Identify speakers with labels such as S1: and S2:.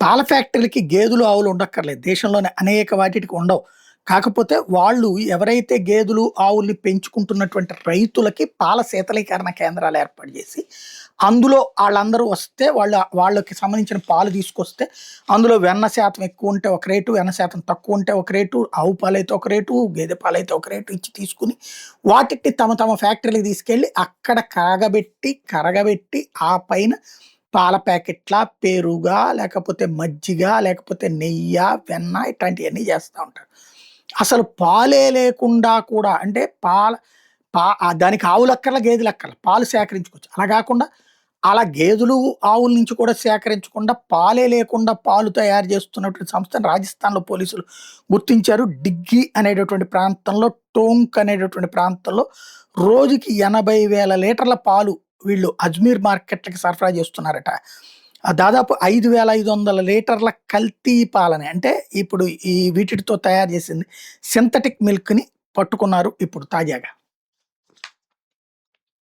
S1: పాల ఫ్యాక్టరీలకి గేదెలు, ఆవులు ఉండక్కర్లేదు. దేశంలోని అనేక వాటికి ఉండవు. కాకపోతే వాళ్ళు ఎవరైతే గేదెలు, ఆవుల్ని పెంచుకుంటున్నటువంటి రైతులకి పాల శీతలీకరణ కేంద్రాలు ఏర్పాటు చేసి, అందులో ఆళ్ళందరూ వస్తే వాళ్ళకి సంబంధించిన పాలు తీసుకొస్తే, అందులో వెన్న శాతం ఎక్కువుంటే ఒక రేటు, వెన్న శాతం తక్కువుంటే ఒక రేటు, ఆవు పాలైతే ఒక రేటు, గేదె పాలైతే ఒక రేటు ఇచ్చి తీసుకొని, వాటిని తమ తమ ఫ్యాక్టరీలకి తీసుకెళ్ళి అక్కడ కాగబెట్టి, కరగబెట్టి ఆ పైన పాల ప్యాకెట్లా, పెరుగా, లేకపోతే మజ్జిగ, లేకపోతే నెయ్య, వెన్న ఇట్లాంటియన్నీ చేస్తా ఉంటారు. అసలు పాలే లేకుండా కూడా అంటే దానికి ఆవులక్కర్ల, గేదెలక్కర్ల. పాలు సేకరించుకోవచ్చు. అలా గాకుండా అలా గేదెలు, ఆవుల నుంచి కూడా సేకరించకుండా పాలే లేకుండా పాలు తయారు చేస్తున్నటువంటి సంస్థను రాజస్థాన్‌లో పోలీసులు గుర్తించారు. డిగ్గీ అనేటటువంటి ప్రాంతంలో, టోంక్ అనేటటువంటి ప్రాంతంలో రోజుకి 80,000 లీటర్ల పాలు వీళ్ళు అజ్మీర్ మార్కెట్‌లకి సరఫరా చేస్తున్నారట. దాదాపు 5,500 లీటర్ల కల్తీ పాలని అంటే ఇప్పుడు వీటితో తయారు చేసింది సింథటిక్ మిల్క్‌ని పట్టుకున్నారు ఇప్పుడు తాజాగా.